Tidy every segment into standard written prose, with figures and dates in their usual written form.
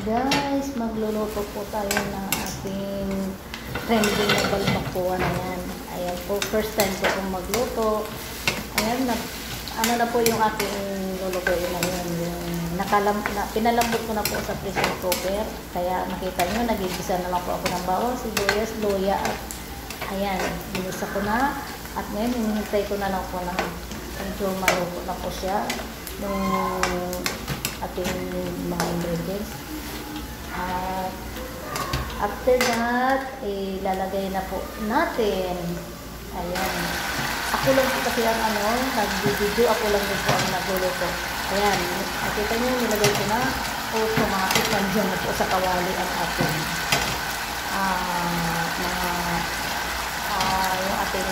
Guys, magluluto po tayo ng ating trending na balbacoa na yan. Ayan po, first time ko pong magluto. Ayan, ano na po yung aking lulutuin na yun. Pinalambot ko na po sa pressure cooker. Kaya nakita nyo, nagigisa na lang po ako ng bawang, sibuyas, luya. At ayan, binisa ko na. At ngayon, hinihintay ko na lang po na medyo maluto na po siya. Nung ating mga ingredients. At after that, ilalagay na po natin. Ayan. Ako lang po kasi ang nag-video, ako lang din po ang nagluluto. Ayan. Nakita nyo, nilagay ko na automatic nandiyan na po sa kawali ang ating yung ating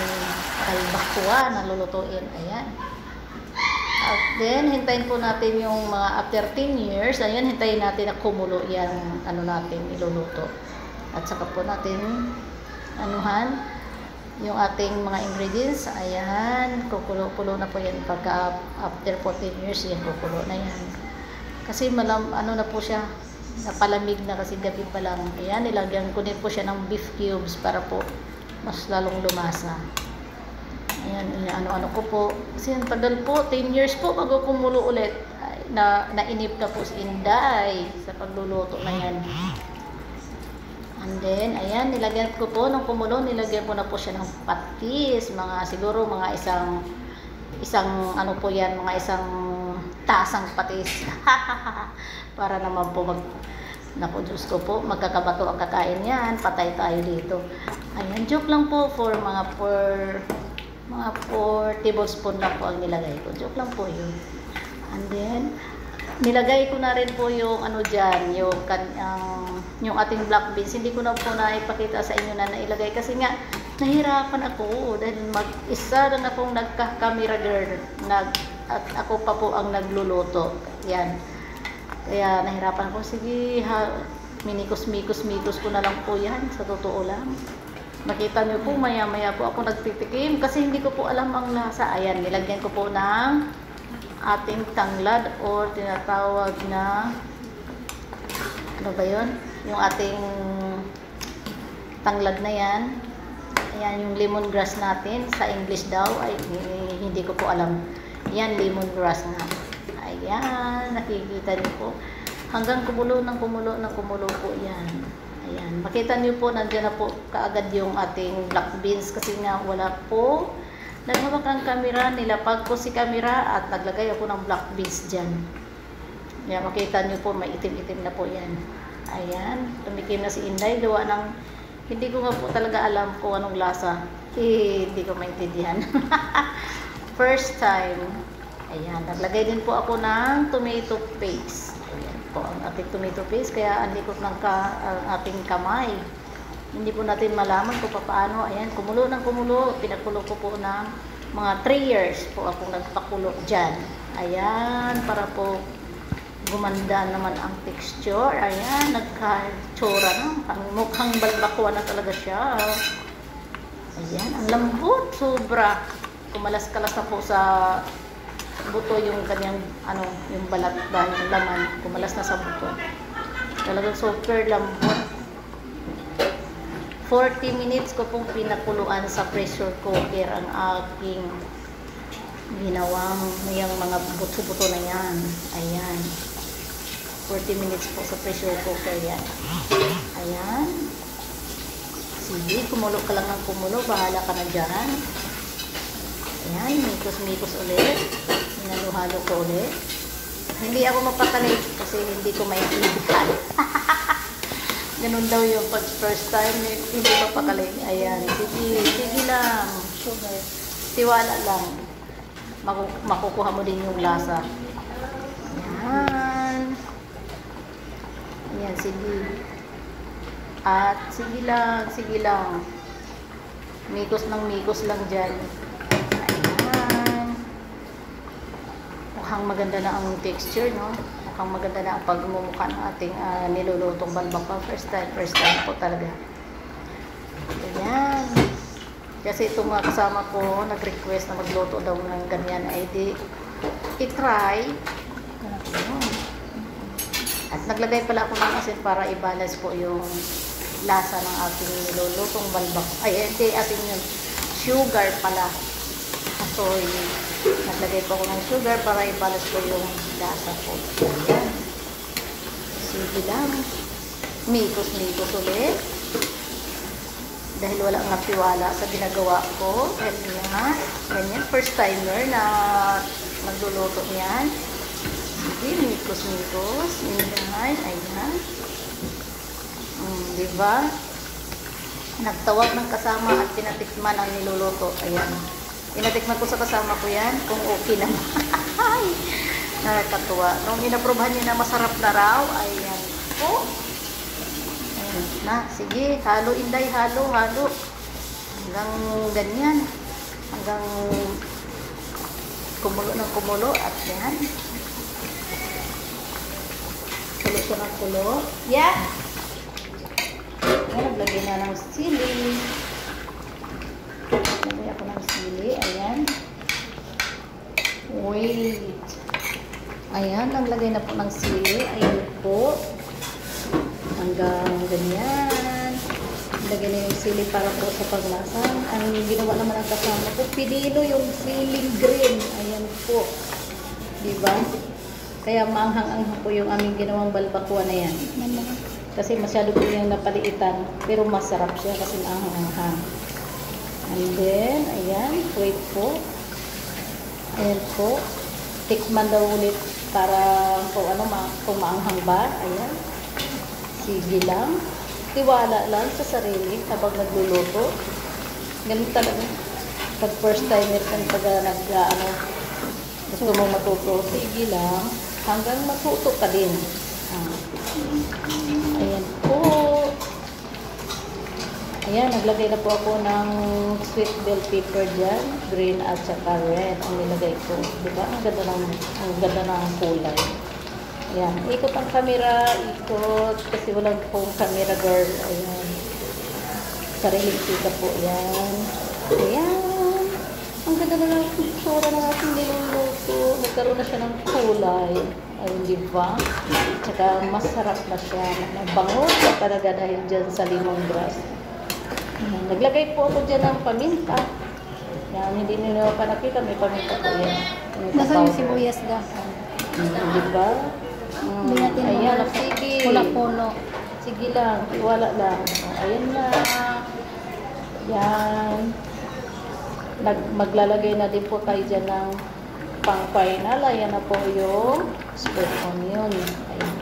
balbacoa na lulutuin. Ayan. At then, hintayin po natin yung mga after 10 years. Ayan, hintayin natin na kumulo yung natin iluluto. At saka po natin anuhan yung ating mga ingredients. Ayan, kukulo-kulo na po yan. Pagka after 14 years, yan kukulo na yan. Kasi na po siya, napalamig na kasi gabi pa lang. Ayan, nilagyan ko din po siya ng beef cubes para po mas lalong lumasa. Ayan, ano ko po. Kasi ang tagal po, 10 years po bago kumulo ulit. Nainip na po si Inday sa pagluluto na yan. And then, ayan, nilagyan ko po, nung kumulo, nilagyan ko na po siya ng patis. Siguro mga isang ano po yan, mga isang tasang patis. Para naman po naku, Diyos ko po, magkakabato ang kakain yan. Patay tayo dito. Ayan, joke lang po for mga 4 tablespoon lang po ang nilagay ko. Joke lang po yun. And then, nilagay ko na rin po yung dyan, yung ating black beans. Hindi ko na po naipakita sa inyo na nailagay kasi nga, nahirapan ako dahil mag-isa lang akong nagka-camera girl. At ako pa po ang nagluluto. Yan. Kaya nahirapan ako. Sige, minikos-mikos ko na lang po yan. Sa totoo lang. Makita nyo po, maya-maya po ako nagtitikim kasi hindi ko po alam ang lasa. Ayan, nilagyan ko po ng ating tanglad or tinatawag na ano ba yun? Yung ating tanglad na yan. Ayan, yung lemongrass natin. Sa English daw, ay hindi ko po alam. Yan, lemongrass nga. Ayan, nakikita nyo po. Hanggang kumulo po yan. Ayan, makita niyo po, nandiyan na po kaagad yung ating black beans kasi nga wala po. Naghawak ang camera, nilapag ko si camera at naglagay ako ng black beans dyan. Ayan, makita niyo po, may itim-itim na po yan. Ayan, tumikim na si Inday, gawa ng, hindi ko nga po talaga alam kung anong lasa. Hindi ko maintindihan. First time. Ayan, naglagay din po ako ng tomato paste. Ayan po ang ating tomato paste, kaya ang likot ng ating kamay. Hindi po natin malaman kung paano. Ayan, kumulo ng kumulo. Pinakulo ko po ng mga 3 years po akong nagpakulo dyan. Ayan, para po gumanda naman ang texture. Ayan, nagka-tsura na. Mukhang balbacoa na talaga siya. Ayan, ang lambot. Sobra. Kumalas-kalas na po sa buto yung kanyang yung balat ba, yung laman, kumalas na sa buto. Talagang super lambot. 40 minutes ko pong pinakuluan sa pressure cooker ang aking ginawang yung mga buto-buto na yan. Ayan. 40 minutes po sa pressure cooker yan. Ayan. Sige, kumulo ka lang ng kumulo. Bahala ka na dyan. Ayan, mikos-mikos ulit. Halo-halo ko ulit. Hindi ako mapakali kasi hindi ko maintindihan. Ganun daw yung pag first time, hindi mapakali. Ayan, sige lang. Tiwala lang. Makukuha mo din yung lasa. Ayan. Ayan, sige. At sige lang. Mikos lang dyan. Mukhang maganda na ang texture, no? Mukhang maganda na ang pagmumukha ng ating nilulutong balbacoa. First time po talaga. Ayan. Kasi itong mga kasama ko, nag-request na magluto daw ng ganyan. Ay di, i-try. At naglagay pala ako ng asin para i-balance po yung lasa ng ating nilulutong balbak. Ay, hindi asin yun. Sugar pala. Asoy. Naglagay po ako ng sugar para i-balance po yung lasa po. Ayan. Sige lang. Mikos-mikos ulit. Dahil wala nga tiwala sa ginagawa ko. Ganyan. Ganyan. First timer na magluluto niyan. Sige, mikos-mikos. Ganyan. Ayan. Diba? Nagtawag ng kasama at tinatikman ang niluluto. Ayan. Tinatikman ko sa kasama ko yan kung okay naman. Nakakatuwa. Nung inaprobahan niya na masarap na raw, ayan po. Ayan na. Sige, halo inday, halo. Hanggang ganyan. Hanggang kumulo ng kumulo. At yan. Kulo siya ng kulo. Yeah! Ayan, naglagay na ng sili. Naglagay ako ng sili. Ayan. Wait. Ayan, naglagay na po ng sili. Ayan po. Hanggang ganyan. Naglagay na yung sili para po sa paglasan. Ang ginawa naman ang kasama ko, pinilo yung siling green. Ayan po. Diba? Kaya maanghang-anghang po yung aming ginawang balbakwa na yan. Kasi masyado po yung napaliitan. Pero masarap siya kasi maanghang-anghang. And then, ayan. Wait po. Ayan po. Tikman daw ulit para kung ano, kung maanghang ba. Ayan. Sige lang. Tiwala lang sa sarili habang nagluluto. Ganun talaga. Pag first timer kang gusto mo matuto, sige lang. Hanggang matuto ka din. Ayan po. Ayan, naglagay na po ako ng sweet bell pepper dyan. Green at saka red ang nilagay ko. Diba? Ang ganda ng kulay. Ayan. Ikot ang camera. Ikot. Kasi walang pong camera girl. Ayan. Sariling sika po. Ayan. Ayan. Ang ganda na ng sura ng ating niluluto. Nagkaroon na siya ng kulay. Ayun, diba? Tsaka masarap na siya. Mabango siya talaga dahil dyan sa lemongrass. Naglagay po ako dyan ng paminta. Yan, hindi nyo pa nakita. May paminta po yan. Nasaan yung sibuyas da? Diba? Ayan, sige. Puno-puno. Sige lang. Wala lang. Ayan na. Yan. Maglalagay na din po tayo dyan ng pang-final. Ayan na po yung spring onion. Ayan.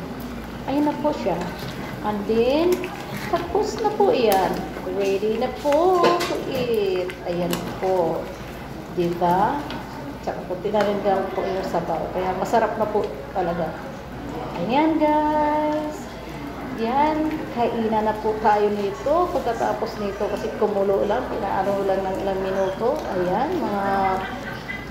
Ayan na po siya. And then, tapos na po yan. Ready na po to eat. Ayan po. Diba? Tsaka po tinarin po yung sabaw. Kaya masarap na po talaga. Ayan guys. Yan. Kainan na po tayo nito. Pagkatapos nito kasi kumulo lang. Pinaano lang ng ilang minuto. Ayan. Mga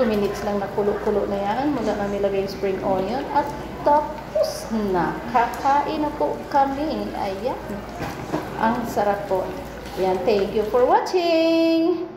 2 minutes lang na kulo-kulo na yan. Mula na nilagay yung spring onion. At tapos na. Kakain na po kami. Ayan. Ang sarap po. Ayan. Thank you for watching.